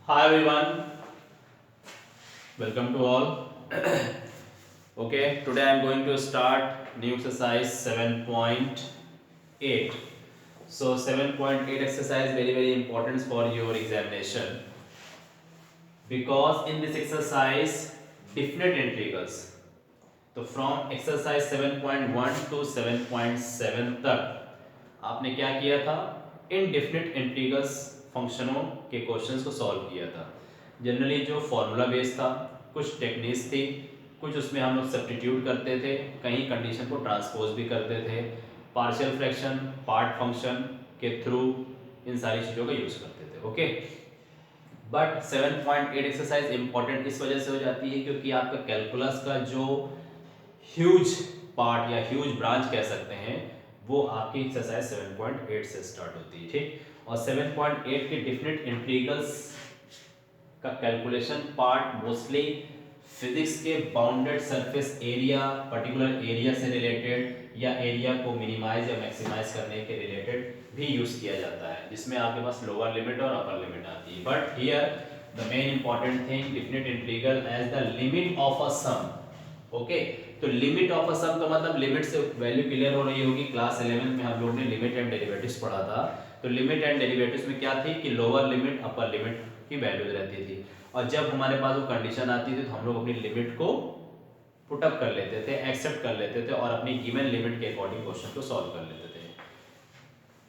Hi everyone, welcome to all. Okay, today I am going to start new exercise 7.8. So 7.8 exercise very important for your examination because in this exercise definite integrals. तो from exercise 7.1 to 7.7 तक आपने क्या किया था, indefinite integrals फंक्शनों के questions को solve किया था। जनरली जो फॉर्मूला बेस्ड था, कुछ टेक्निक्स थी, कुछ उसमें हम लोग सब्स्टिट्यूट करते थे, कहीं कंडीशन को ट्रांसपोज भी करते थे, पार्शियल फ्रैक्शन, पार्ट फंक्शन के थ्रू इन सारी चीज़ों का यूज़ करते थे। ओके, बट 7.8 एक्सरसाइज इंपॉर्टेंट इस वजह से हो जाती है क्योंकि आपका कैलकुलस का जो ह्यूज पार्ट या ह्यूज ब्रांच कह सकते हैं वो आपकी एक्सरसाइज 7.8 से स्टार्ट होती है। ठीक, और 7.8 के डिफरेंट इंटीग्रल्स का कैलकुलेशन पार्ट मोस्टली फिजिक्स के bounded surface area, particular area से रिलेटेड या एरिया को मिनिमाइज या मैक्सिमाइज करने के रिलेटेड भी यूज किया जाता है, जिसमें आपके पास लोअर लिमिट और अपर लिमिट आती है। But here the main important thing, definite integral as the limit of a sum. Okay, तो लिमिट ऑफ अ सम का मतलब लिमिट से वैल्यू क्लियर हो रही होगी। क्लास 11 में हम लोग ने लिमिट एंड डेरिवेटिव्स पढ़ा था। तो लिमिट एंड डेरिवेटिव्स में क्या थी कि लोअर लिमिट अपर लिमिट की वैल्यूज रहती थी, और जब हमारे पास वो कंडीशन आती थी तो हम लोग अपनी लिमिट को पुट अप कर लेते थे, एक्सेप्ट कर लेते थे और अपनी गिवन लिमिट के अकॉर्डिंग क्वेश्चन को सॉल्व कर लेते थे।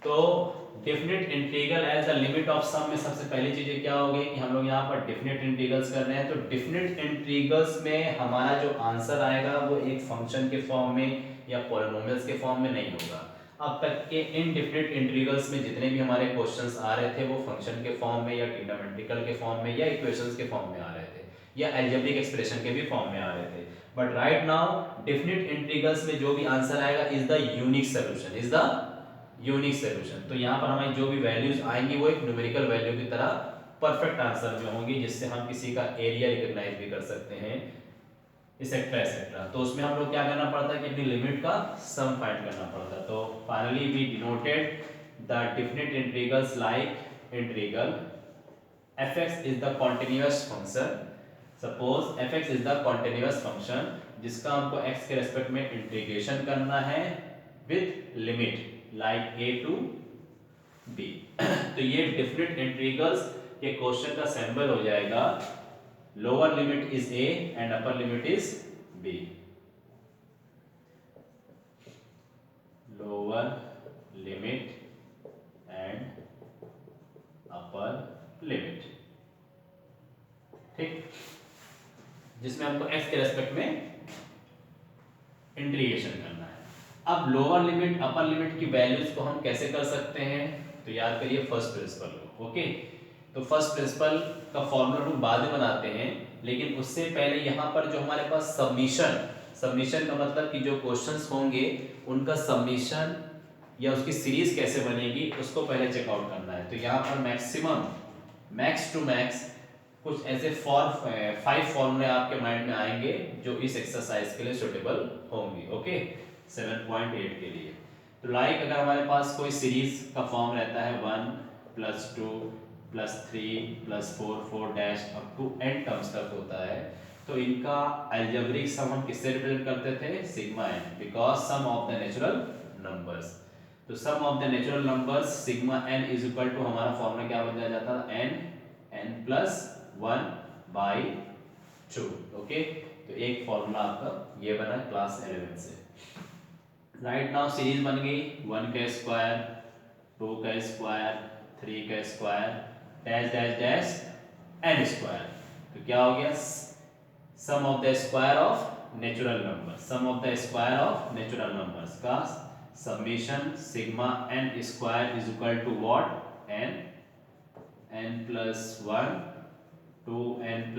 तो definite integral as the limit of sum में सबसे पहली चीज क्या होगी कि हम लोग यहाँ पर डेफिनेट इंटीग्रल्स कर रहे हैं। तो डेफिनेट इंटीग्रल्स में हमारा जो आंसर आएगा वो एक फंक्शन के फॉर्म में या पॉलिनोमियल्स के फॉर्म में नहीं होगा। अब तक के इनडेफिनेट इंटीग्रल्स में जितने भी हमारे क्वेश्चंस आ रहे थे वो फंक्शन के फॉर्म में या ट्रिग्नोमेट्रिकल के फॉर्म में या इक्वेशंस के फॉर्म में आ रहे थे या अलजेब्रिक एक्सप्रेशन के भी फॉर्म में आ रहे थे। But right now definite integrals में जो भी आंसर आएगा is the unique solution, is the unique solution. तो यहाँ पर हमारी जो भी वैल्यूज आएंगी वो एक न्यूमेरिकल वैल्यू की तरह परफेक्ट आंसर में होंगी, जिससे हम किसी का एरिया रिकॉग्नाइज भी कर सकते हैं, एक्सेट्रा एक्सेट्रा। तो उसमें हम लोग क्या करना पड़ता है कि अपनी लिमिट का सम फाइंड करना पड़ता है। तो finally we denoted the definite integrals like integral fx is the continuous function. Suppose fx is the continuous function जिसका हमको x के रेस्पेक्ट में इंटीग्रेशन करना है with limit like a to b। तो ये डेफिनेट इंटीग्रल्स के क्वेश्चन का सैंपल हो जाएगा। Lower limit is a and upper limit is b। Lower limit and upper limit, ठीक, जिसमें हमको x के रेस्पेक्ट में इंटीग्रेशन करना है। अब लोअर लिमिट अपर लिमिट की वैल्यूज को हम कैसे कर सकते हैं, तो याद करिए फर्स्ट प्रिंसिपल। ओके, तो फर्स्ट प्रिंसिपल का फॉर्मूला हम बाद में बनाते हैं, लेकिन उससे पहले यहाँ पर जो हमारे पास सबमिशन का मतलब कि जो क्वेश्चंस होंगे उनका सबमिशन या उसकी सीरीज कैसे बनेगी उसको पहले चेकआउट करना है। तो यहाँ पर मैक्सिमम, मैक्स टू मैक्स कुछ ऐसे 5 फॉर्मूले आपके माइंड में आएंगे जो इस एक्सरसाइज के लिए सुटेबल होंगे। ओके, 7.8 के लिए। तो लाइक अगर हमारे पास कोई सीरीज का फॉर्म रहता है 1 + 2 + 3 + 4 4 dash up to n terms तक होता है, तो इनका अलजेब्रिक सम हम किससे रिप्रेजेंट करते थे, sigma n, because sum of the natural numbers. तो sum of the natural numbers sigma n is equal to हमारा फॉर्मूला क्या बन जाता था, n + 1/2। ओके, तो एक फॉर्मूला आपका ये बना क्लास 11 से। राइट नाउ सीरीज बन गई 1 का स्क्वायर, 2 का स्क्वायर, 3 का square, dash dash dash n square. तो क्या हो गया, sum of the square of natural number, sum of the square of natural numbers का summation sigma n square is equal to what, n + 1 to n +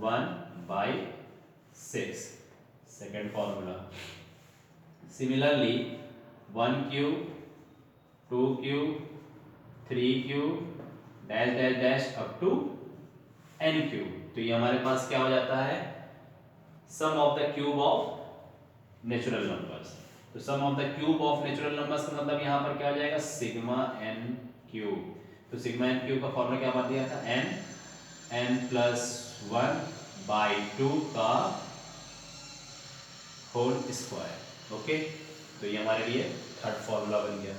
1/6, second formula। Similarly 1 cube, 2 cube, 3 cube, dash dash dash up to n cube. तो ये हमारे पास क्या हो जाता है, sum of the cube of natural numbers. तो sum of the cube of natural numbers का मतलब यहाँ पर क्या हो जाएगा, सिग्मा n क्यूब। तो सिग्मा n क्यूब का फॉर्मूला क्या बन दिया था, n n+1/2 का होल स्क्वायर। ओके, तो ये हमारे लिए थर्ड फॉर्मूला बन गया।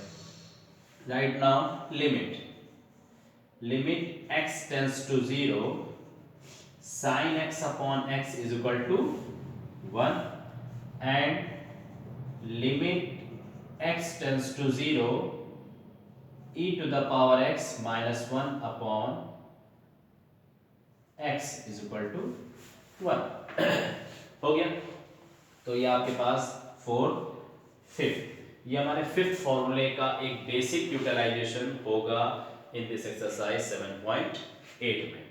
Right now limit x tends to 0 sin x upon x is equal to 1 and limit x tends to 0 e to the power x minus 1 upon x is equal to 1 हो गया। तो ये आपके पास fifth, ये हमारे fifth फॉर्मूले का एक बेसिक यूटिलाइजेशन होगा इन दिस एक्सरसाइज 7.8 में।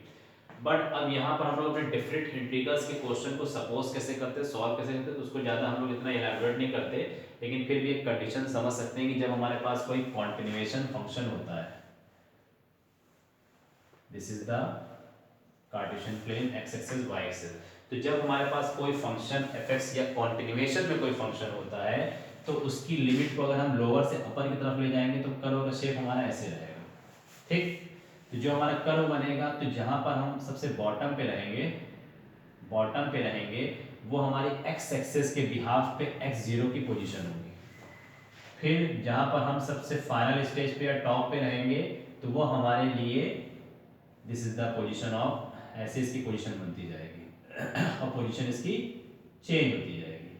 बट अब यहाँ पर हम लोग अपने डिफरेंट इंटीग्रल्स के क्वेश्चन को सपोज कैसे करते, सॉल्व कैसे करते, तो उसको ज़्यादा हम लोग इतना इलैबोरेट नहीं करते, लेकिन फिर भी एक कंडीशन समझ सकते हैं कि जब हमारे पास कोई कॉन्टिन्यूएशन फंक्शन होता है, this is the Cartesian plane x axis y axis, तो जब हमारे पास कोई फंक्शन fx या कॉन्टिन्यूएशन में कोई फंक्शन होता है तो उसकी लिमिट को अगर हम लोअर से अपर की तरफ ले जाएंगे तो कर्व का शेप हमारा ऐसे रहेगा। ठीक, तो जो हमारा कर्व बनेगा, तो जहां पर हम सबसे बॉटम पे रहेंगे वो हमारी x एक्सिस के बिहाफ पे x0 की पोजीशन होगी। फिर जहां पर हम सबसे फाइनल स्टेज पे या टॉप पे रहेंगे तो वो हमारे लिए this is the position of, ऐसे इसकी पोजीशन बनती जाएगी और पोजीशन इसकी चेंज होती जाएगी।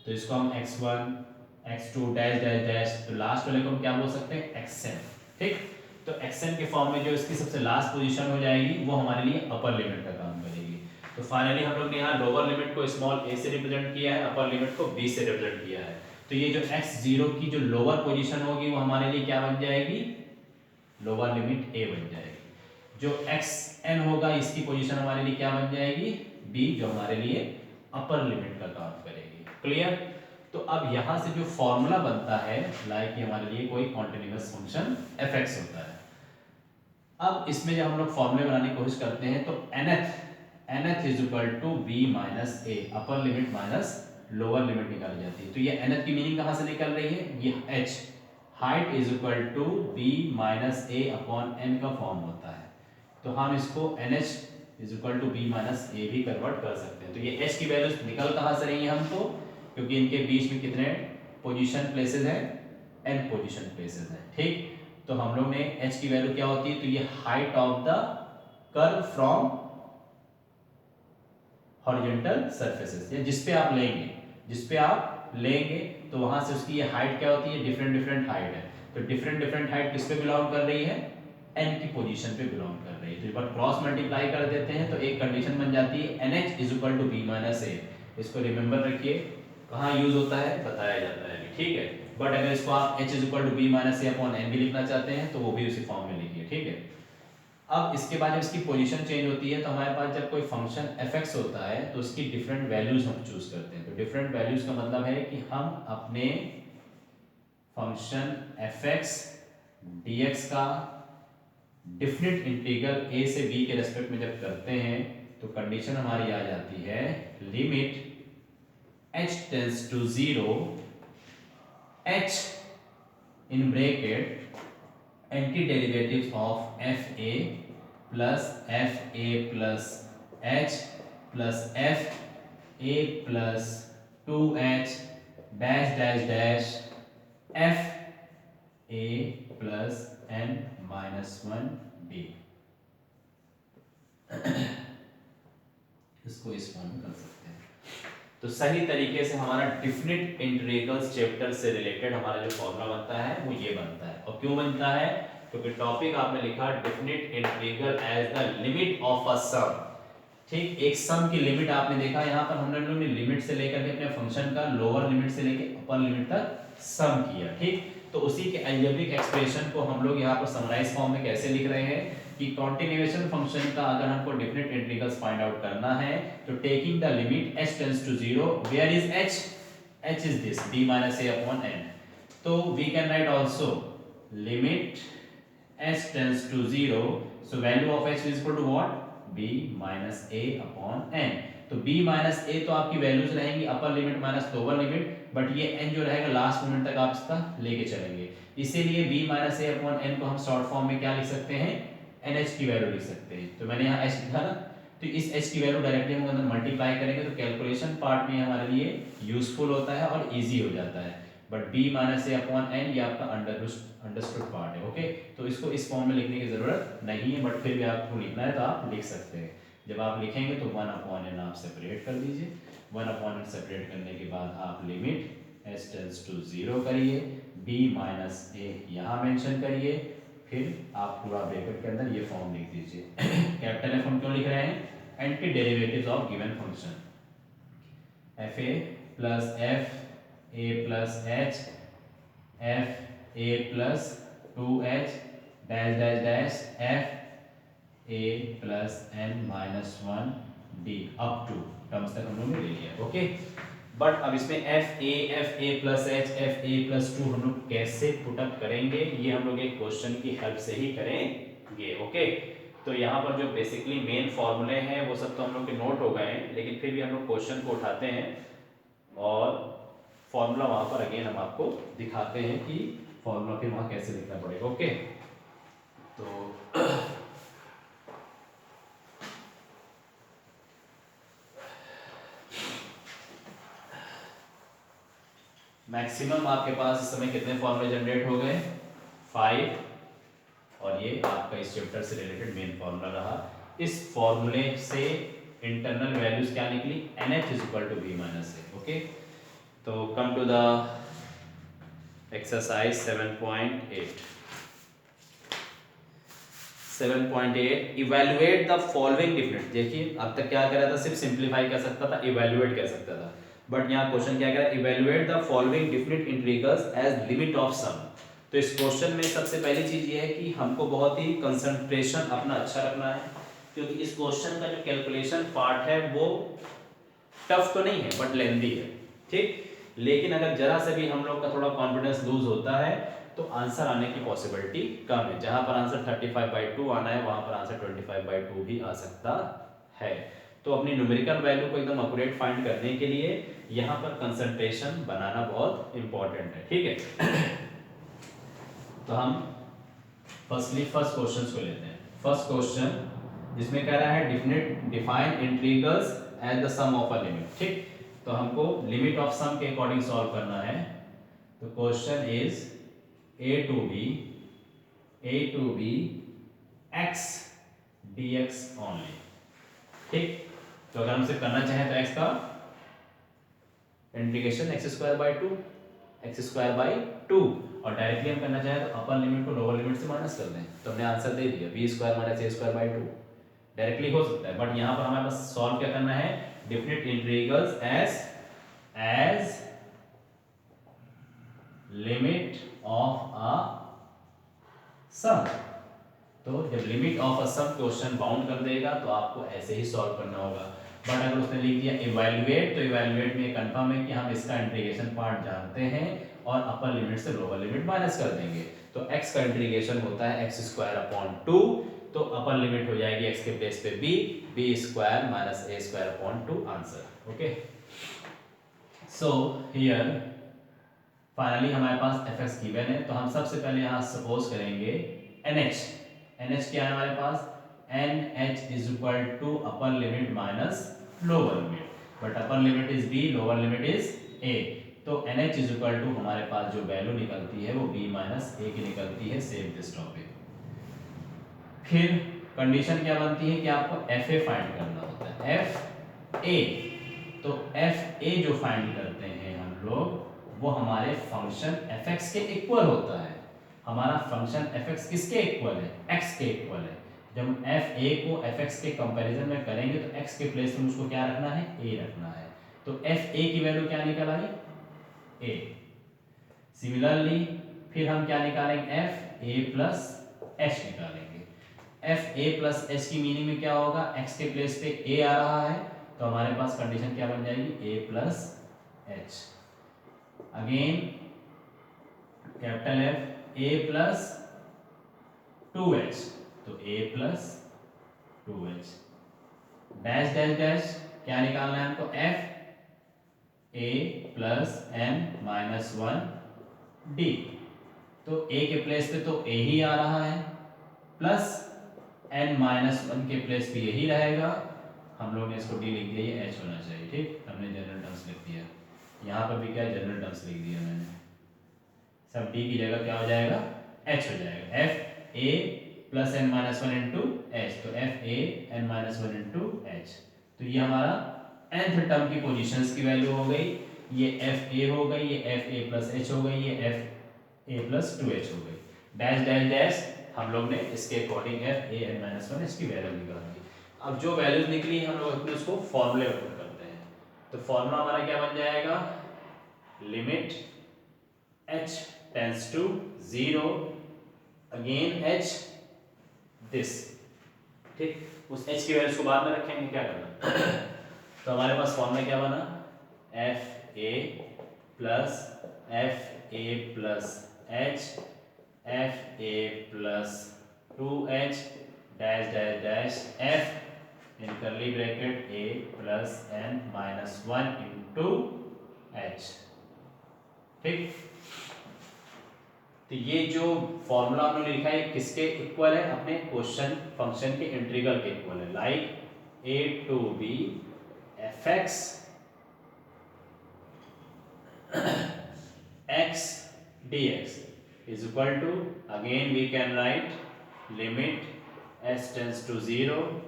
तो इसको हम x1 x2 dash dash dash, तो लास्ट वाले को हम क्या बोल सकते हैं, xn। ठीक, तो xn के फॉर्म में जो इसकी सबसे लास्ट पोजीशन हो जाएगी वो हमारे लिए अपर लिमिट का काम करेगी। तो फाइनली हम लोग ने यहाँ लोअर लिमिट को स्मॉल a से रिप्रेजेंट किया है, अपर लिमिट को b से रिप्रेजेंट किया है। तो ये जो x0 की जो लोअर पोजीशन होगी वो हमारे लिए क्या बन जाएगी, लोअर लिमिट a बन जाएगी। जो xn होगा इसकी पोजीशन हमारे लिए क्या बन जाएगी, b, जो हमारे लिए अपर लिमिट का काम करेगी। क्लियर। तो अब यहां से जो फॉर्मूला बनता है, लाइक ये हमारे लिए कोई कॉन्टिन्यूअस फंक्शन fx होता है। अब इसमें जब हम लोग फॉर्मूले बनाने की कोशिश करते हैं तो nth is equal to b minus a, upper limit minus lower limit निकाली जाती है। तो ये nth की मीनिंग कहां से निकल रही है, ये h height is equal to b minus a upon n का फॉर्म होता है। तो हम इसको nh is equal to b minus a भी कन्वर्ट कर सकते हैं। तो ये h की वैल्यूज निकल कहां से रही है हमको, क्योंकि इनके बीच में कितने पोजीशन प्लेसेस हैं, n पोजीशन प्लेसेस हैं। ठीक, तो हम लोग ने h की वैल्यू क्या होती है, तो ये height of the curve from horizontal surfaces, या जिस पे आप लेंगे तो वहां से उसकी ये हाइट क्या होती है, डिफरेंट हाइट है। तो डिफरेंट हाइट किस पे बिलोंग कर रही है, n की पोजीशन पे बिलोंग कर रही है। तो बट क्रॉस मल्टीप्लाई कर देते हैं तो एक कंडीशन बन जाती है nh is equal to b minus a। इसको रिमेंबर रखिए, कहाँ यूज होता है बताया जाता है, ठीक है। बट अगर इसको आप h is equal to b minus a upon n भी लिखना चाहते हैं तो वो भी उसी फॉर्म में लिखिए, ठीक है। अब इसके बाद जब इसकी पोजीशन चेंज होती है तो हमारे पास जब कोई फंक्शन fx होता है तो उसकी डिफरेंट वैल्यूज हम चूज करते हैं। तो डिफरेंट वैल्यूज का मतलब है कि हम अपने फंक्शन fx dx का डिफरेंट इंटीग्रल a से b के रेस्पेक्ट में जब करते हैं तो कंडीशन हमारी आ जाती है limit h tends to 0 h in bracket anti derivatives of fa plus h plus fa plus 2h dash dash dash fa plus n minus 1b। इसको इस फॉर्म में कर सकते हैं। तो सही तरीके से हमारा डिफिनिट इंटीग्रल्स चैप्टर से रिलेटेड हमारा जो फॉर्मूला बनता है वो ये बनता है। और क्यों बनता है, क्योंकि टॉपिक आपने लिखा definite integral as the limit of a sum. ठीक, एक सम की लिमिट आपने देखा, यहाँ पर हमने लोगों ने लिमिट से लेकर के अपने फंक्शन का लोअर लिमिट से लेकर अपर लिमिट तक सम किया। ठीक, तो उसी के अलजेब्रिक एक्सप्रेशन को हम लोग यहाँ पर समराइज फॉर्म में कैसे लिख रहे हैं कि कॉन्टिन्यूएशन फंक्शन का अगर हमको डिफरेंट इंटीग्रल्स फाइंड आउट करना है तो taking the limit h tends to 0, where is h is this b minus a upon n। तो we can write also limit h tends to 0, so value of h is equal to what, b minus a upon n। तो b minus a तो आपकी values रहेंगी upper limit minus lower limit, but ये n जो रहेगा last moment तक आप इसका लेके चलेंगे। इसीलिए b minus a upon n को हम शॉर्ट फॉर्म में क्या लिख सकते हैं, NH की वैल्यू लिख सकते हैं। तो मैंने यहाँ H लिखा ना, तो इस H की वैल्यू डायरेक्टली हम अंदर मल्टीप्लाई करेंगे तो कैलकुलेशन पार्ट में हमारे लिए यूजफुल होता है और इजी हो जाता है। But b minus a upon n ये आपका अंडरस्टूड पार्ट है। ओके, तो इसको इस फॉर्म में लिखने की जरूरत नहीं है, बट फिर भी आपको लिखना है तो आप लिख सकते हैं। जब आप लिखेंगे तो 1 अपॉन एन आप सेपरेट कर दीजिए। 1 अपॉन एन सेपरेट करने के बाद आप लिमिट s टेंड्स टू 0 करिए, b माइनस ए यहाँ मेंशन करिए, फिर आप पूरा ब्रैकेट के अंदर ये फॉर्म लिख दीजिए। कैपिटल F हम क्यों लिख रहे हैं? Anti derivatives of given function f a plus f a plus h f a plus 2h dash dash dash f a plus n minus 1 d up to terms तक हम लोग ने ले लिया। ओके, बट अब इसमें F a plus h f a plus 2 हम लोग कैसे पुटअप करेंगे, ये हम लोग एक क्वेश्चन की हेल्प से ही करेंगे। ओके, तो यहाँ पर जो बेसिकली मेन फॉर्मूले हैं वो सब तो हम लोग के नोट हो गए हैं, लेकिन फिर भी हम लोग क्वेश्चन को उठाते हैं और फॉर्मूला वहाँ पर अगेन हम आपको दिखाते हैं कि फॉर्मूला फिर वहाँ कैसे लिखना पड़ेगा। ओके, तो मैक्सिमम आपके पास इस समय कितने फॉर्मूले जनरेट हो गए? 5, और ये आपका इस चैप्टर से रिलेटेड मेन फॉर्मूला रहा। इस फॉर्मूले से इंटरनल वैल्यूज क्या निकली? NH is equal to b minus a. Okay, तो come to the exercise 7.8। 7.8 evaluate the following different. देखिए अब तक क्या कर रहा था? सिर्फ सिंप्लीफाई कर सकता था, इवैल्यूएट कर सकता था, बट यहाँ क्वेश्चन क्या कह रहा है? Evaluate the following different integrals as limit of sum. तो इस क्वेश्चन में सबसे पहली चीज ये है कि हमको बहुत ही कंसंट्रेशन अपना अच्छा रखना है, क्योंकि इस क्वेश्चन का जो कैलकुलेशन पार्ट है वो टफ तो नहीं है बट लेंथी है। ठीक, लेकिन अगर जरा से भी हम लोग का थोड़ा कॉन्फिडेंस लूज होता है तो आंसर आने की पॉसिबिलिटी कम है। जहां पर आंसर 35/2 आना है वहां पर आंसर 25/2 भी आ सकता है। तो अपनी न्यूमेरिकल वैल्यू को एकदम एक्यूरेट फाइंड करने के लिए यहाँ पर कंसंट्रेशन बनाना बहुत इंपॉर्टेंट है। ठीक है, तो हम फर्स्ट क्वेश्चन को लेते हैं। फर्स्ट क्वेश्चन जिसमें कह रहा है define integrals as the sum of a limit. ठीक, तो हमको लिमिट ऑफ सम के अकॉर्डिंग सॉल्व करना है। तो question is a to b x dx only. ठीक, तो अगर हमसे करना चाहें तो x का इंटीग्रेशन x² by 2 और डायरेक्टली हम करना चाहें तो अपर लिमिट को लोअर लिमिट से माइनस कर दें, तो हमने आंसर दे दिया b² - a² by 2। डायरेक्टली हो सकता है, बट यहाँ पर हमारे पास सॉल्व क्या करना है? Different integrals as limit of a sum. तो जब limit of a sum question bound कर देगा तो आपको ऐसे ही सॉल्व करना होगा। बट अगर उसने लिख दिया इवैल्यूएट, तो इवैल्यूएट में कंफर्म है कि हम इसका इंटीग्रेशन पार्ट जानते हैं और अपर लिमिट से लोअर लिमिट माइनस कर देंगे। तो x का इंटीग्रेशन होता है x²/2, तो अपर लिमिट हो जाएगी x के प्लेस पे b² - a²/2 answer. Okay, so here finally हमारे पास fx गिवन है, तो हम सबसे पहले यहाँ सपोज करेंगे NH क्या है हमारे पास? NH is equal to upper limit minus lower limit, but upper limit is b, lower limit is a। तो NH इज इक्वल टू हमारे पास जो वैल्यू निकलती है वो b माइनस a की निकलती है। Same this topic. फिर कंडीशन क्या बनती है कि आपको FA फाइंड करना होता है। FA, तो FA जो फाइंड करते हैं हम लोग वो हमारे फंक्शन fx के इक्वल होता है। हमारा फंक्शन fx किसके इक्वल है? x के इक्वल है। जब हम fa को fx के कंपैरिजन में करेंगे तो x के प्लेस में उसको क्या रखना है? a रखना है। तो fa की वैल्यू क्या निकल आई? a। सिमिलरली फिर हम क्या निकालेंगे? fa प्लस h निकालेंगे। fa प्लस h की मीनिंग में क्या होगा? x के प्लेस पे a आ रहा है, तो हमारे पास कंडीशन क्या बन जाएगी? a plus h। Again capital F a plus 2h, तो a plus 2h dash dash dash क्या निकालना है हमको? f a plus n minus 1 d। तो a के प्लेस पे तो a ही आ रहा है, प्लस n-1 के प्लेस पे यही रहेगा, हम लोग ने इसको डी लिख दिया, ये h होना चाहिए, ठीक, हमने जनरल टर्म्स लिख दिया, यहाँ पर भी क्या है जनरल टर्म्स लिख दिया मैंने, सब d की जगह क्या हो जाएगा h हो जाएगा, f a plus n-1 into h, तो f a n-1 into h, तो ये हमारा nth टर्म की पोजीशंस की वैल्यू हो गई, ये f a हो गई, ये f a प्लस h हो गई, ये f a प्लस 2h हो गई, डैश डैश डैश हम लोग ने इसके अकॉर्डिंग f a n-1 इसकी वैल्यू निकाल दी। अब जो वैल्यूज निकली हम लोग अपने उसको फॉर्मूले में पुट करते हैं, तो फॉर्मूला हमारा क्या बन जाएगा, limit h tends to 0 again h this, ठीक, उस h की वैल्यूज को बाद में रखेंगे, क्या करना तो हमारे पास फॉर्मूला क्या बना, f a plus f a plus h f a plus 2h dash dash dash f इन करली bracket a plus n-1 into h, ठीक, तो ये जो फॉर्मूला हमने लिखा है किसके इक्वल है, अपने क्वेश्चन फंक्शन के इंटीग्रल के इक्वल है, like a to b fx x dx is equal to, again we can write limit s tends to 0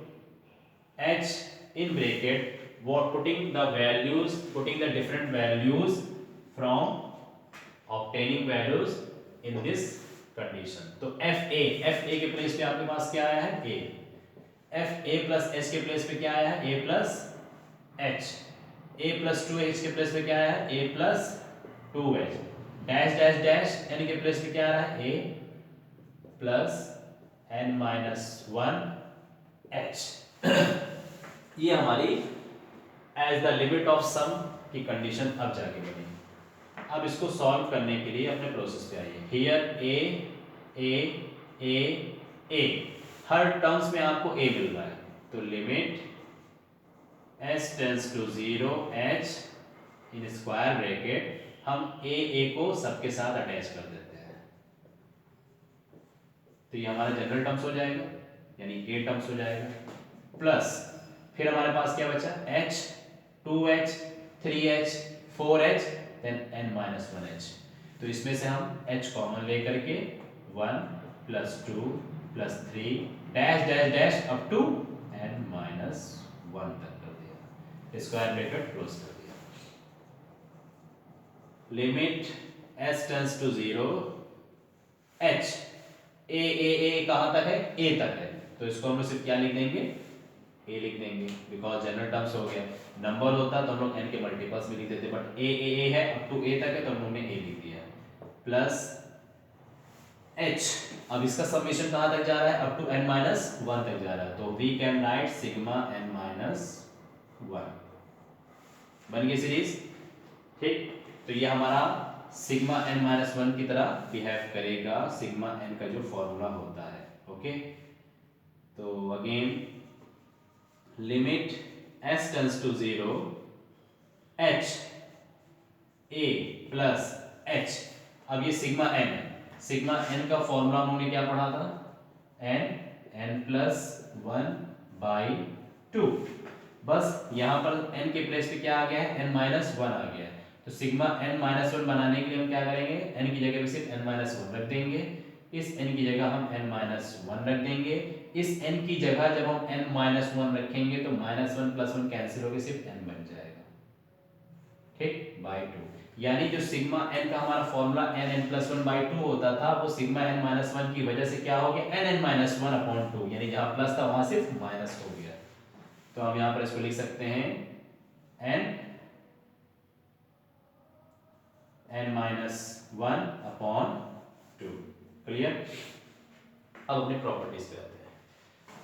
h in bracket, what putting the values, putting the different values from obtaining values in this condition, तो f a के place पे आपके पास क्या आया है a, f a plus h के place पे क्या आया है a plus h, a plus 2h के प्लेस पे क्या आया है a plus 2h, dash dash dash n के प्लेस पे क्या आ रहा है a प्लस n-1 h ये हमारी एज द लिमिट ऑफ सम की कंडीशन अब जाके बनी। अब इसको सॉल्व करने के लिए अपने प्रोसेस पे आइए, हियर a हर टर्म्स में आपको a मिल रहा है, तो limit s tends to 0 h in square bracket हम a को सबके साथ अटैच कर देते हैं, तो ये हमारा जनरल टर्म्स हो जाएगा, यानी a टर्म्स हो जाएगा, प्लस फिर हमारे पास क्या बचा h 2h 3h 4h then n-1h, तो इसमें से हम h कॉमन लेकर के 1 plus 2 plus 3 dash dash dash up to n-1 तक कर दिया, स्क्वायर ब्रैकेट क्लोज कर दिया, limit s tends to 0 h a कहाँ तक है a तक है, तो इसको हम लोग सिर्फ क्या लिख देंगे a लिख देंगे, बिकॉज जनरल टर्म्स हो गया, नंबर होता तो हम लोग n के मल्टीपल्स में लिख देते, बट a है अप टू a तक है तो हम लोग ने a लिख दिया, प्लस h, अब इसका समेशन कहाँ तक जा रहा है अप टू n-1 तक जा रहा है, तो we can right sigma n-1 बन गई सीरीज, ठीक, तो ये हमारा सिग्मा n-1 की तरह बिहेव करेगा सिग्मा n का जो फॉर्मूला होता है, ओके, तो again limit s tends to 0 h a plus h, अब ये सिग्मा n है, सिग्मा n का फॉर्मूला हम लोगों ने क्या पढ़ा था, n प्लस 1/2, बस यहाँ पर n के प्लेस पे क्या आ गया है n-1 आ गया है, तो सिग्मा n-1 बनाने के लिए हम क्या करेंगे, n की जगह पे सिर्फ n-1 रख देंगे, इस n की जगह हम n-1 रख देंगे, इस n की जगह जब हम n-1 रखेंगे तो -1 प्लस 1 कैंसिल होकर सिर्फ n बन जाएगा, ठीक, बाई 2, यानी जो सिग्मा n का हमारा फॉर्मूला n प्लस 1/2 होता था वो सिग्मा n-1 की वजह से क्या हो गया n-1/2, यानी जहां प्लस था वहां सिर्फ माइनस हो गया, तो हम यहां पर इसको लिख सकते हैं n-1/2, क्लियर। अब अपनी प्रॉपर्टीज पे आते हैं,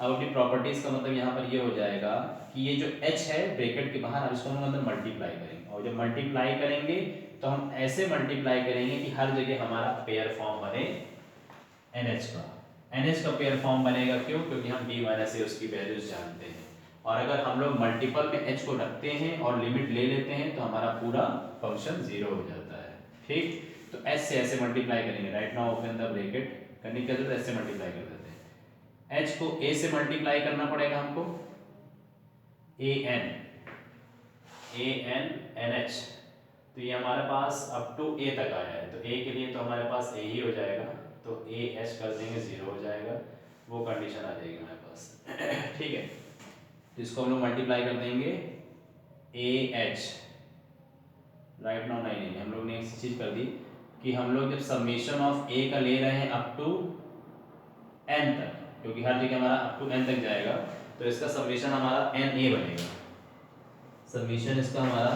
अब अपनी प्रॉपर्टीज का मतलब यहाँ पर ये हो जाएगा कि ये जो h है ब्रैकेट के बाहर, अब इसको हम अंदर मल्टीप्लाई करेंगे, और जब मल्टीप्लाई करेंगे तो हम ऐसे मल्टीप्लाई करेंगे कि हर जगह हमारा पेयर फॉर्म बने NH का पेयर फॉर्म बनेगा, क्यों, क्योंकि हम b माइनस ए उसकी वैल्यूज जानते हैं, और अगर हम लोग मल्टीपल में h को रखते हैं और लिमिट ले लेते हैं तो हमारा पूरा फंक्शन 0 हो जाता है, ठीक, तो h से ऐसे मल्टीप्लाई करेंगे, right now open the bracket, करने की जरूरत है, ऐसे मल्टीप्लाई कर देते हैं, h को a से मल्टीप्लाई करना पड़ेगा हमको, an तो ये हमारे पास अप टू a तक आया है, तो a के लिए तो हमारे पास a ही हो जाएगा, तो a h कर देंगे 0 हो जाएगा, वो कंडीशन आ जाएगी हमारे पास। ठीक है, तो इसको हम लोग मल्टीप्लाई कर देंगे a h, राइट नाउ नहीं हम लोग ने एक चीज कर दी कि हम लोग जब समेशन ऑफ a का ले रहे हैं अप टू n तक, क्योंकि हर जगह हमारा अप टू n तक जाएगा, तो इसका समेशन हमारा na बनेगा, समेशन इसका हमारा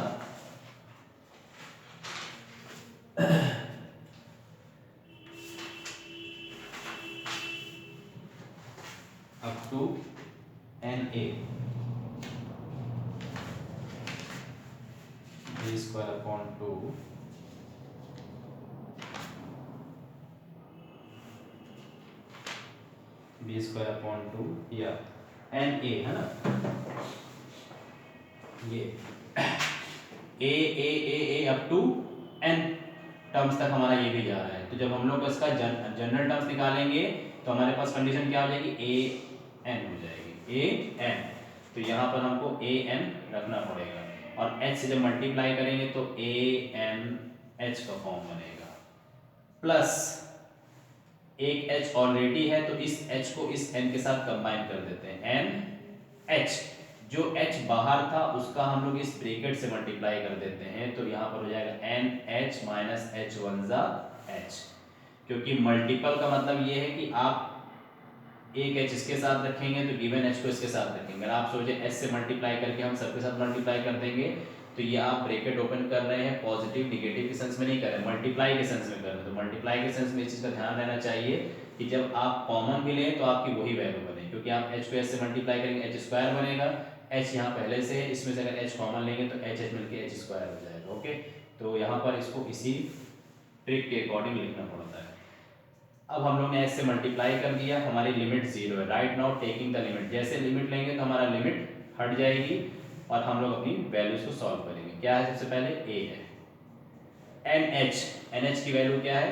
up to na b square upon 2 b square upon 2 या na है ना, ये a up to n terms तक हमारा ये भी जा रहा है। तो जब हम लोग इसका जनरल टर्म्स निकालेंगे तो हमारे पास कंडीशन क्या हो जाएगी, a n हो जाएगी, a n। तो यहाँ पर हमको a n रखना पड़ेगा, और h से जब मल्टीप्लाई करेंगे तो a n h का फॉर्म बनेगा, प्लस एक h ऑलरेडी है तो इस h को इस n के साथ कंबाइन कर देते हैं, n h, जो h बाहर था उसका हम लोग इस ब्रैकेट से मल्टीप्लाई कर देते हैं, तो यहाँ पर हो जाएगा n h minus h one जा h, क्योंकि मल्टीपल का मतलब ये है कि आप एक h इसके साथ रखेंगे तो गिवन h को इसके साथ रखेंगे। अगर आप सोचे h से मल्टीप्लाई करके हम सबके साथ मल्टीप्लाई कर देंगे तो ये आप ब्रैकेट ओपन कर रहे हैं, पॉजिटिव निगेटिव के सेंस में नहीं कर रहे, मल्टीप्लाई के सेंस में कर रहे हैं। तो मल्टीप्लाई के सेंस में इस चीज़ का ध्यान रहना चाहिए कि जब आप कॉमन भी लें तो आपकी वही वैल्यू बने, क्योंकि आप h को h से मल्टीप्लाई करेंगे h स्क्वायर बनेगा, h यहाँ पहले से है, इसमें से अगर h कॉमन लेंगे तो h मिलके h स्क्वायर हो जाएगा। ओके, तो यहाँ पर इसको इसी ट्रिक के अकॉर्डिंग लिखना पड़ता है। अब हम लोग ने h से मल्टीप्लाई कर दिया, हमारी लिमिट 0 है, right now taking the limit, जैसे लिमिट लेंगे तो हमारा लिमिट हट जाएगी और हम लोग अपनी वैल्यूज को सॉल्व करेंगे। क्या है, सबसे पहले a है, nh की वैल्यू क्या है,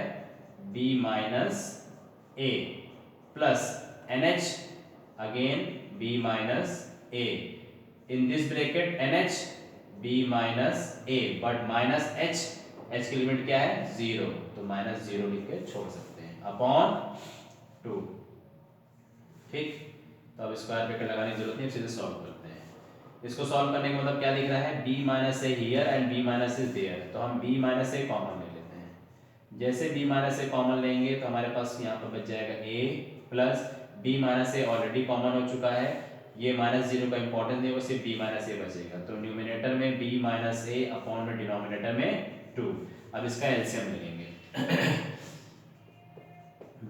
b minus a plus nh again b minus a, in this bracket nh b minus a, but minus h की लिमिट क्या है 0, तो माइनस 0 लिख के छोड़ सकते हैं अपॉन 2। ठीक, तो अब स्क्वायर ब्रैकेट लगाने की जरूरत नहीं, सीधे सॉल्व करते हैं। इसको सॉल्व करने का मतलब क्या दिख रहा है, b minus a here and b minus a there, तो हम b माइनस ए कॉमन ले लेते हैं। जैसे b माइनस ए कॉमन लेंगे तो हमारे पास यहाँ पर बच जाएगा a plus b minus A already common हो चुका है, ये माइनस 0 का इंपॉर्टेंस है, वो सिर्फ b माइनस ए बचेगा, तो न्यूमिनेटर में b माइनस ए अपॉन में डिनोमिनेटर में 2। अब इसका एलसीएम लेंगे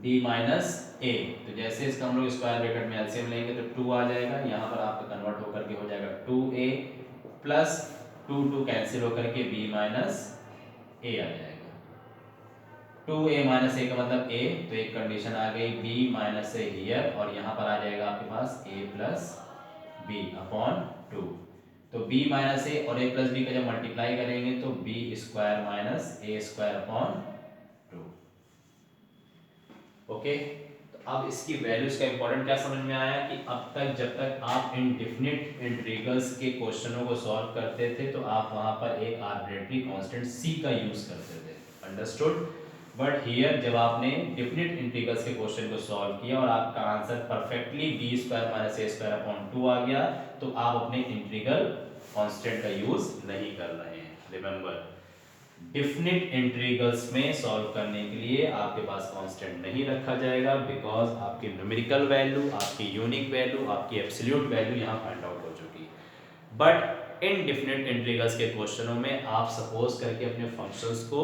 b माइनस ए, तो जैसे इसका हम लोग स्क्वायर ब्रैकेट में एलसीएम लेंगे तो 2 आ जाएगा, यहाँ पर आपका कन्वर्ट होकर के हो जाएगा 2a प्लस 2 कैंसिल होकर के b माइनस ए आ जाएगा, 2a माइनस ए का मतलब a, तो एक कंडीशन आ गई b माइनस ए हियर, और यहाँ पर आ जाएगा आपके पास a प्लस b अपॉन 2, तो b माइनस ए और a प्लस b का जब मल्टीप्लाई करेंगे तो b square minus a square upon 2। Okay, तो अब इसकी वैल्यूज का इंपॉर्टेंट क्या समझ में आया कि अब तक जब तक आप इंडेफिनिट इंटीग्रल्स के क्वेश्चनों को सॉल्व करते थे तो आप वहां पर एक आर्बिट्रेरी कांस्टेंट c का यूज करते थे, अंडरस्टूड। बट हियर जब आपने डेफिनिट इंटीग्रल्स के क्वेश्चन को सॉल्व किया और आपका answer perfectly b square minus a square upon 2 आ गया, तो आप अपने इंटीग्रल कांस्टेंट का यूज नहीं कर रहे हैं। रिमेंबर, डेफिनिट इंटीग्रल्स में सॉल्व करने के लिए आपके पास कांस्टेंट नहीं रखा जाएगा, बिकॉज आपकी न्यूमेरिकल वैल्यू, आपकी यूनिक वैल्यू, आपकी एब्सोल्यूट वैल्यू यहाँ फाइंड आउट हो चुकी है। बट इन डेफिनिट इंटीग्रल्स के क्वेश्चनों में आप सपोज करके अपने फंक्शंस को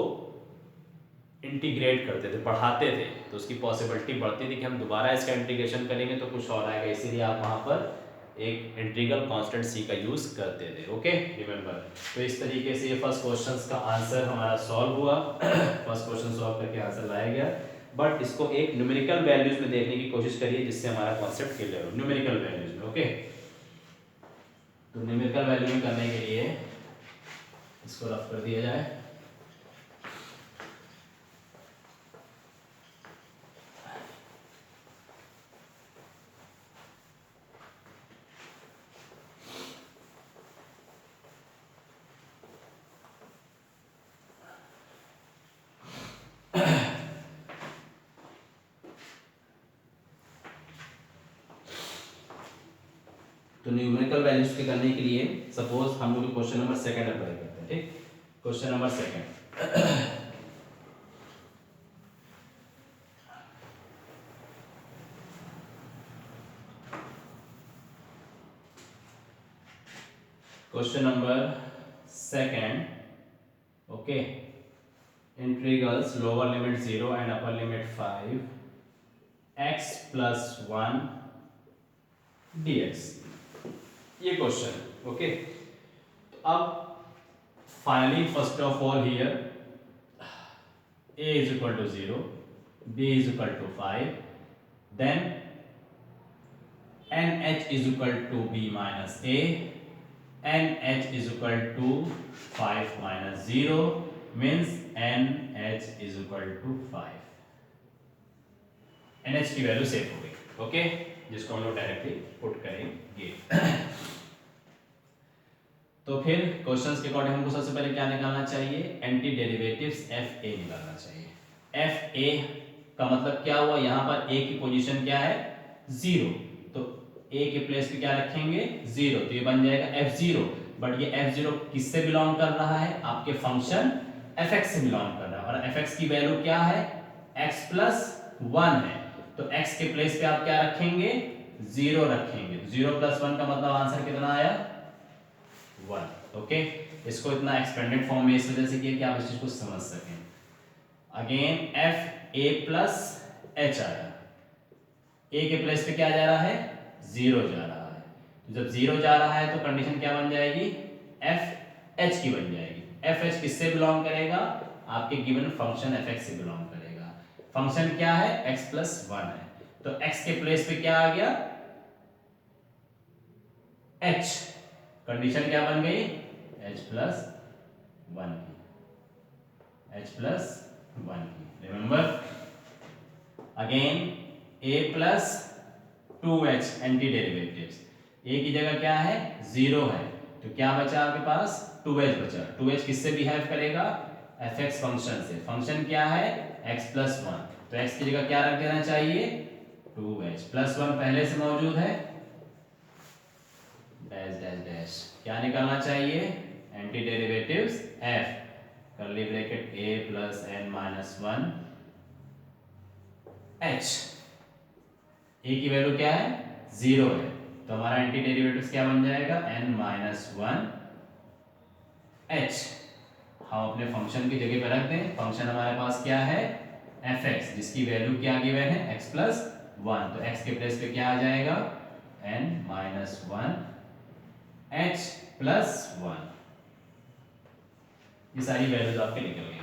इंटीग्रेट करते थे, बढ़ाते थे, तो उसकी पॉसिबिलिटी बढ़ती थी कि हम दोबारा इसका इंटीग्रेशन करेंगे तो कुछ और आएगा, इसीलिए आप वहाँ पर एक इंटीग्रल कांस्टेंट c का यूज करते थे। Okay, remember. तो इस तरीके से ये फर्स्ट क्वेश्चन का आंसर हमारा सॉल्व हुआ। फर्स्ट क्वेश्चन सॉल्व करके आंसर लाया गया, बट इसको एक न्यूमेरिकल वैल्यूज में देखने की कोशिश करिए जिससे हमारा कॉन्सेप्ट क्लियर हो, न्यूमेरिकल वैल्यूज में। ओके, तो न्यूमेरिकल वैल्यू में करने के लिए इसको रफ कर दिया जाए। तो न्यूमेरिकल वैल्यूज के करने के लिए सपोज हम लोग क्वेश्चन नंबर सेकंड अप्लाई करते हैं। ठीक, question number second. Question number second, okay, integrals lower limit 0 and upper limit 5 x plus 1 dx, ये क्वेश्चन। ओके, तो अब finally first of all here a is equal to 0, b is equal to 5, then nh is equal to b minus a, nh is equal to 5 minus 0 means nh is equal to 5। nh की value save हो गई, okay, जिसको हम लोग directly put करेंगे। तो फिर questions के अकॉर्डिंग हमको सबसे पहले क्या निकालना चाहिए, एंटी डेरिवेटिव्स fa निकालना चाहिए। fa का मतलब क्या हुआ, यहाँ पर a की पोजीशन क्या है 0, तो a के प्लेस पे क्या रखेंगे 0, तो ये बन जाएगा f0। बट ये f0 किससे बिलोंग कर रहा है, आपके फंक्शन fx से बिलोंग कर रहा है, और fx की वैल्यू क्या है x प्लस 1 है, तो x के प्लेस पे आप क्या रखेंगे 0 रखेंगे। 0 प्लस 1 का मतलब आंसर कितना आया 1। ओके, इसको इतना एक्सपेंडेड फॉर्म में इस वजह से किया कि आप इस चीज को समझ सकें। Again F a plus H आया, ए के प्लेस पे क्या जा रहा है 0 जा रहा है, तो जब 0 जा रहा है तो कंडीशन क्या बन जाएगी एफ एच की बन जाएगी। एफ एच किससे बिलोंग करेगा, आपके गिवन फंक्शन एफ एक्स से बिलोंग करेगा। फंक्शन क्या है एक्स प्लस 1 है, तो एक्स के प्लेस पे क्या आ गया एच, कंडीशन क्या बन गई h प्लस 1 की, h प्लस 1 की। Remember again a plus 2h anti derivatives, a की जगह क्या है 0 है, तो क्या बचा आपके पास 2h बचा। 2h किससे बिहेव करेगा fx फंक्शन से, फंक्शन क्या है x प्लस 1, तो x की जगह क्या रख देना चाहिए 2h प्लस 1 पहले से मौजूद है, डैश डैश डैश क्या निकालना चाहिए anti derivatives f, curly bracket a plus n minus 1 h, a की वैल्यू क्या है 0 है, तो हमारा एंटी डेरिवेटिव्स क्या बन जाएगा n माइनस 1 h। हम अपने फंक्शन की जगह पे रख दें, फंक्शन हमारे पास क्या है fx, जिसकी वैल्यू क्या गिवन है x प्लस 1, तो x के प्लेस पे क्या आ जाएगा n माइनस 1 h प्लस 1। ये सारी वैल्यूज आपके निकल गई।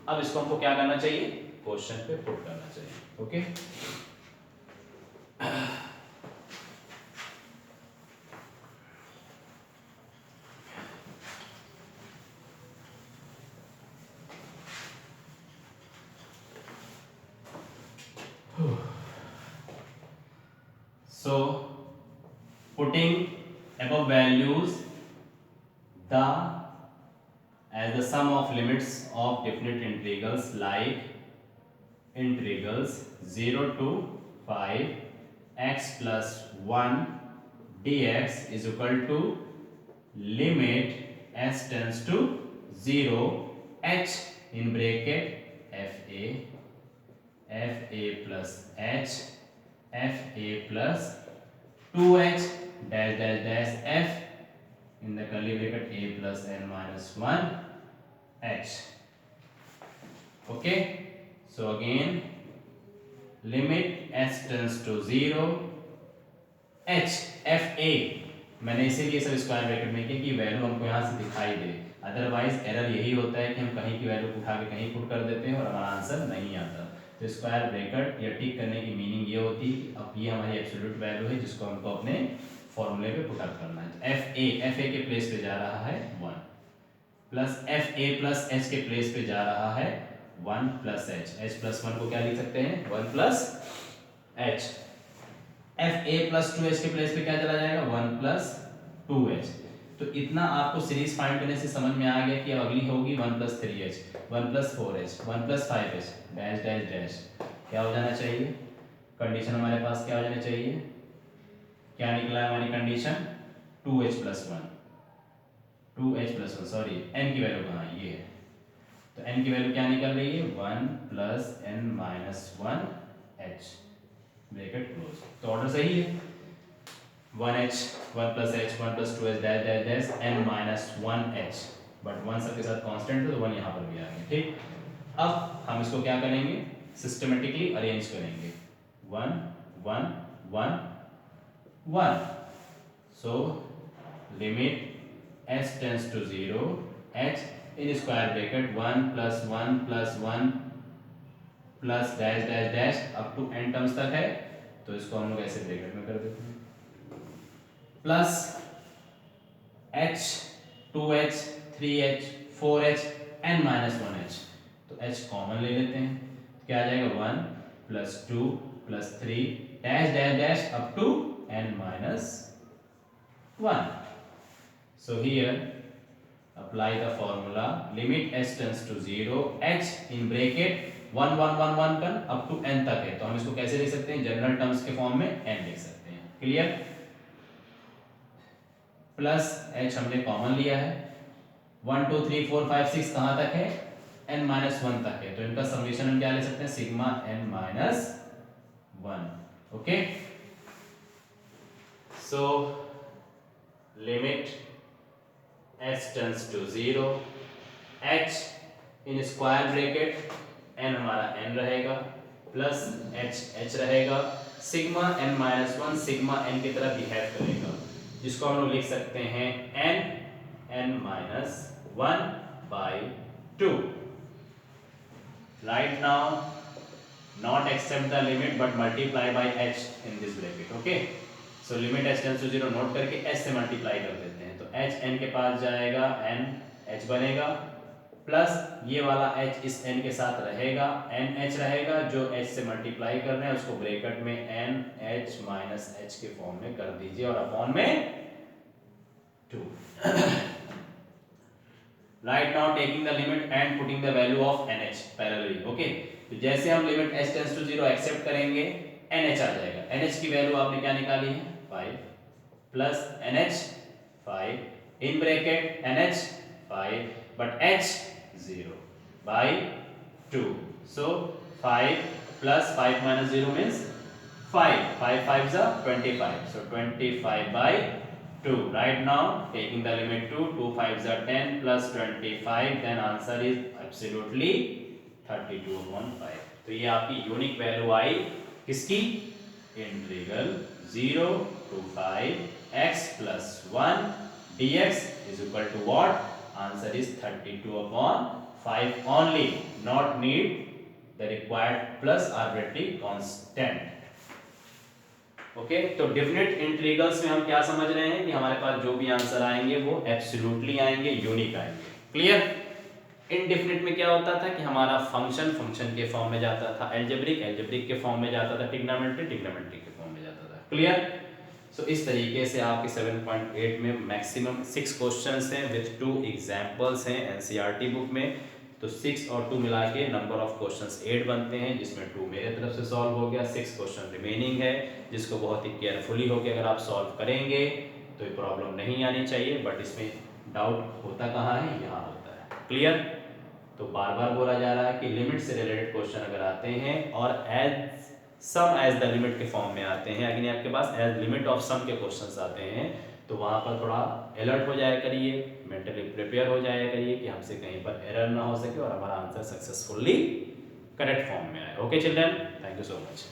अब इसको हमको क्या करना चाहिए क्वेश्चन पे पुट करना चाहिए। Okay, so putting above values the as the sum of limits of definite integrals like integrals 0 to 5 x plus 1 dx is equal to limit s tends to 0 h in bracket f a plus h f a plus 2h dash dash dash f in the curly bracket a plus n minus 1 h। Okay, so again limit s tends to 0 h f a, मैंने इसीलिए सब square bracket में किया कि value हमको यहाँ से दिखाई दे, अदरवाइज एरर यही होता है कि हम कहीं की वैल्यू उठा के कहीं पुट कर देते हैं और हमारा आंसर नहीं आता। तो स्क्वायर ब्रैकेट या टिक करने की मीनिंग ये होती है कि अब ये हमारी एब्सोल्यूट वैल्यू है जिसको हमको अपने फॉर्मूले पे पुट अप करना है। एफ ए के प्लेस पे जा रहा है 1 plus f a plus H के प्लेस पे जा रहा है 1 प्लस एच, एच प्लस 1 को क्या लिख सकते हैं 1 plus h. F a plus 2h के प्लेस पे क्या चला जाएगा 1 प्लस 2h। तो इतना आपको सीरीज फाइंड करने से समझ में आ गया कि अब अगली होगी 1 plus 3h 1 plus 4h 1 plus 5h dash dash dash क्या हो जाना चाहिए, कंडीशन हमारे पास क्या हो जाना चाहिए, क्या निकला है हमारी condition 2h+1, 2h+1 sorry n की वैल्यू कहाँ है, ये है। तो n की वैल्यू क्या निकल रही है 1 + n - 1h ब्रैकेट क्लोज। तो ऑर्डर सही है 1h 1 + h 1 + 2h dash dash dash n - 1h, but 1 सबके साथ कांस्टेंट है तो 1 यहाँ पर भी आ गया। ठीक, अब हम इसको क्या करेंगे, सिस्टमेटिकली अरेंज करेंगे 1 1 1 1। So limit h tends to 0 h in square bracket 1 + 1 + 1 plus dash dash dash up to n terms तक है, तो इसको हम लोग ऐसे ब्रैकेट में कर देते हैं plus h 2h 3h 4h n - 1h। तो h कॉमन ले लेते हैं, क्या आ जाएगा 1 + 2 + 3 dash dash dash up to n - 1। So here apply the formula limit h tends to 0 h in bracket 1 1 1 1 term up to n तक है, तो हम इसको कैसे लिख सकते हैं, जनरल टर्म्स के फॉर्म में n लिख सकते हैं। क्लियर, प्लस h हमने कॉमन लिया है 1 2 3 4 5 6 कहाँ तक है, n - 1 तक है, तो इनका समेशन हम क्या ले सकते हैं sigma n - 1। Okay, so limit h tends to 0 h in square bracket n हमारा n रहेगा प्लस h रहेगा, सिग्मा n - 1 सिग्मा n की तरह बिहेव करेगा, जिसको हम लोग लिख सकते हैं n - 1/2। Right now not accept the limit but multiply by h in this bracket। okay, so limit h tends to 0 note करके h से मल्टीप्लाई कर देते हैं, तो h n के पास जाएगा n h बनेगा प्लस ये वाला h इस n के साथ रहेगा n h रहेगा, जो h से मल्टीप्लाई कर रहे हैं उसको ब्रैकेट में n h - h के फॉर्म में कर दीजिए और अपॉन में 2। Right now taking the limit and putting the value of nh parallelly. Okay, तो जैसे हम limit h tends to 0 accept करेंगे nh आ जाएगा, nh की वैल्यू आपने क्या निकाली है 5 plus nh 5 in bracket nh 5 but h 0/2। So 5 plus 5 - 0 means 5 5 5 is 25, so 25/2। right now taking the limit to 2 5 is 10 plus 25, then answer is absolutely 32/5। तो ये आपकी यूनिक वैल्यू आई किसकी, integral 0 to 5 x + 1 dx is equal to what, answer is 32/5 only, not need the required plus arbitrary constant। Okay, तो definite integrals में हम क्या समझ रहे हैं कि हमारे पास जो भी आंसर आएंगे वो एब्सोल्युटली आएंगे, यूनिक आएंगे। क्लियर, इनडेफिनेट में क्या होता था कि हमारा फंक्शन के फॉर्म में जाता था, एल्जेब्रिक के फॉर्म में जाता था, ट्रिग्नोमेट्रिक के फॉर्म में जाता था। क्लियर, सो इस तरीके से आपके 7.8 में मैक्सिमम 6 क्वेश्चंस हैं विद 2 एग्जांपल्स हैं एनसीईआरटी बुक में, तो 6 और 2 मिला के नंबर ऑफ क्वेश्चंस 8 बनते हैं, जिसमें 2 मेरे तरफ से सॉल्व हो गया, 6 क्वेश्चन रिमेनिंग है, जिसको बहुत ही केयरफुली होकर अगर आप सॉल्व करेंगे तो ये प्रॉब्लम नहीं आनी चाहिए, बट इसमें डाउट होता कहाँ है, यहाँ होता है। क्लियर, तो बार बार बोला जा रहा है कि लिमिट से रिलेटेड क्वेश्चन अगर आते हैं और as sum as the limit के फॉर्म में आते हैं, अगर आपके पास एज लिमिट ऑफ सम के क्वेश्चंस आते हैं, तो वहां पर थोड़ा अलर्ट हो जाया करिए, मेंटली प्रिपेयर हो जाया करिए कि हमसे कहीं पर एरर ना हो सके और हमारा आंसर सक्सेसफुली करेक्ट फॉर्म में आए। Okay children, thank you so much.